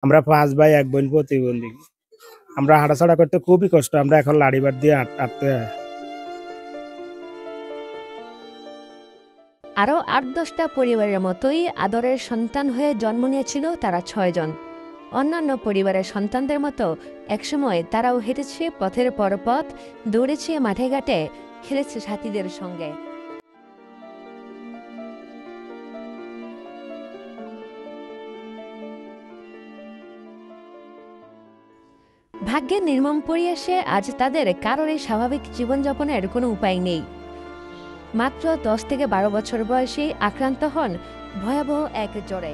আমরা 5 ভাই 1 বোন প্রতিবন্ধী। আমরা হাঁটাচলা করতে খুবই কষ্ট। আমরা এখন লাঠি-বাট দিয়ে হাঁটতে হয়। আরও ৮-১০টা পরিবারের মতোই আদরের সন্তান হয়ে জন্ম নিয়েছিল তারা ৬ জন। অন্যান্য পরিবারের সন্তানদের মতো একসময় তারাও হেঁটেছে পথের পর পথ, দৌড়েছে মাঠে ঘাটে, খেলেছে সাথীদের সঙ্গে। ভাগ্যের নির্মম পরিহাসে আজ তাদের কারোরই স্বাভাবিক জীবনযাপনের কোনো উপায় নেই। মাত্র 10 থেকে 12 বছর বয়সেই আক্রান্ত হন ভয়াবহ এক জ্বরে।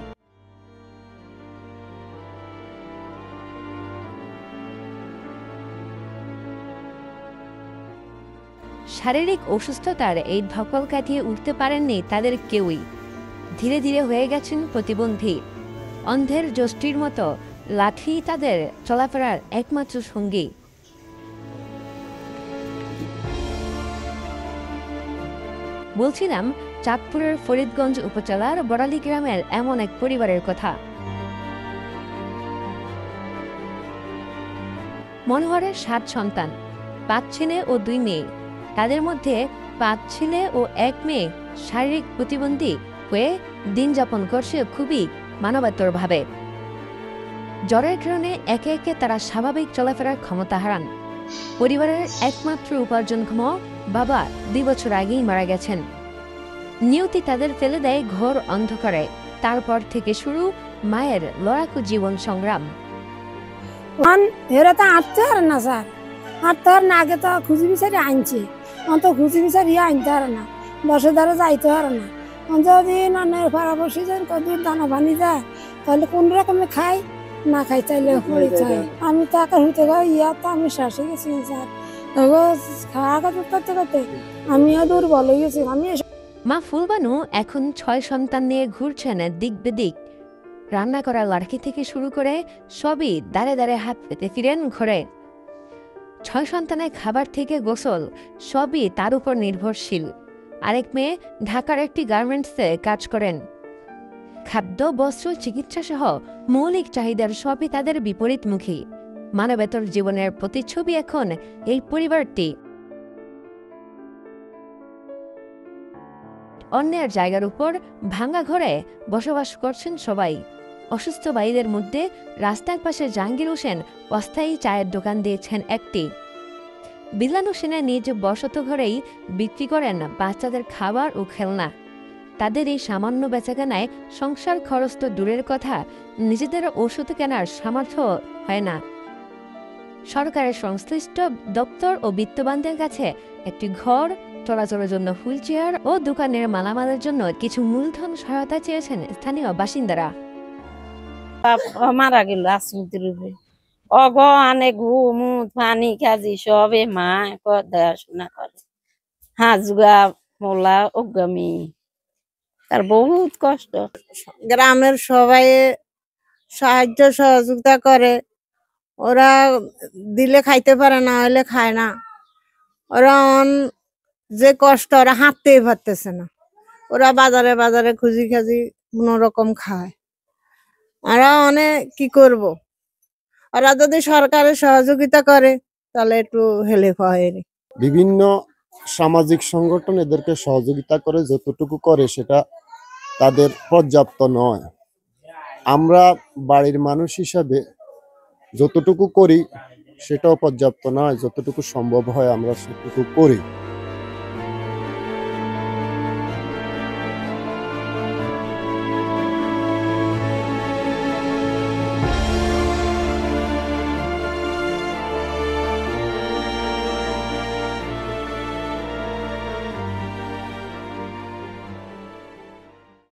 শারীরিক অসুস্থতার এই ধকল কাটিয়ে উঠতে পারেননি তাদের কেউই। ধীরে ধীরে হয়ে গেছেন প্রতিবন্ধী। অন্ধের যষ্টির মতো লাঠি তাদের চলাফেরার একমাত্র সঙ্গী। বলছিলাম চাঁদপুরের ফরিদগঞ্জ উপজেলার বড়ালী গ্রামের এমন এক পরিবারের কথা। মনোহরের 7 সন্তান, 5 ছেলে ও 2 মেয়ে। তাদের মধ্যে 5 ছেলে ও 1 মেয়ে শারীরিক প্রতিবন্ধী হয়ে দিন যাপন করছে খুবই মানবাত্মকভাবে। জ্বরের কারণে একে একে তারা স্বাভাবিক চলাফেরার ক্ষমতা হারান। পরিবারের একমাত্র উপার্জনক্ষম বাবা 2 বছর আগেই মারা গেছেন। নিয়তি তাদের ফেলে দেয় ঘোর অন্ধকারে। তারপর থেকে শুরু মায়ের লড়াকু জীবন সংগ্রাম। এরা তো আটতে পারে না স্যার, আটতে পারে না। আগে তো খুঁজি বিচারি আনছে, অন্ত খুঁজি বিচারি আনতে পারে না, দশে ধারে যাইতে পারে না। যদি নানের ভাড়া বসে যান কদিন দানা পানি যায়, তাহলে কোন রকমে খাই, না খাই চাইলে পড়ে যায়। আমি তো আকার হইতে ইয়া তো আমি শ্বাসে গেছি স্যার। খাওয়া করতে করতে আমিও দুর্বল হয়ে গেছি। আমি মা ফুলবানু এখন 6 সন্তান নিয়ে ঘুরছেন দিক বেদিক। রান্না করা লাড়কি থেকে শুরু করে সবই দাঁড়ে দাঁড়ে হাত পেতে ফিরেন ঘরে। 6 সন্তানের খাবার থেকে গোসল সবই তার উপর নির্ভরশীল। আরেক মেয়ে ঢাকার একটি গার্মেন্টসে কাজ করেন। খাদ্য, বস্ত্র, চিকিৎসা সহ মৌলিক চাহিদার সবই তাদের বিপরীতমুখী। মানবেতর জীবনের প্রতিচ্ছবি এখন এই পরিবারটি। অন্যের জায়গার উপর ভাঙা ঘরে বসবাস করছেন সবাই। অসুস্থ ভাইদের মধ্যে রাস্তার পাশে জাহাঙ্গীর হোসেন অস্থায়ী চায়ের দোকান দিয়েছেন একটি। বিলাল হোসেনের নিজ বসত ঘরেই বিক্রি করেন বাচ্চাদের খাবার ও খেলনা। তাদের এই সামান্য বেচাকেনায় সংসার খরচ তো দূরের কথা, নিজেদের ওষুধ কেনার সামর্থ্য হয় না। সরকারের সংশ্লিষ্ট দপ্তর ও বিত্তবানদের কাছে একটি ঘর, চলাচলের জন্য হুইল চেয়ার ও দোকানের মালামালের জন্য কিছু মূলধন সহায়তা চেয়েছেন স্থানীয় বাসিন্দারা। মারা গেল আসমিতির রূপে অগ আনে ঘুম পানি কাজি সবে মা দেখাশোনা করে। হাজুগা মোলা অজ্ঞামী, তার বহুত কষ্ট। গ্রামের সবাই সাহায্য সহযোগিতা করে। ওরা দিলে খাইতে পারে, না হলে খায় না। ওরা যে কষ্ট, ওরা হাঁটতেই পারতেছে না। ওরা বাজারে বাজারে খুঁজি খাজি কোন রকম খায়। ওরা অনেক কি করব, ওরা যদি সরকারের সহযোগিতা করে তাহলে একটু হেল্প হয়। বিভিন্ন সামাজিক সংগঠন এদেরকে সহযোগিতা করে, যতটুকু করে সেটা তাদের পর্যাপ্ত নয়। আমরা বাড়ির মানুষ হিসাবে যতটুকু করি সেটাও পর্যাপ্ত নয়। যতটুকু সম্ভব হয় আমরা সেটুকু করি।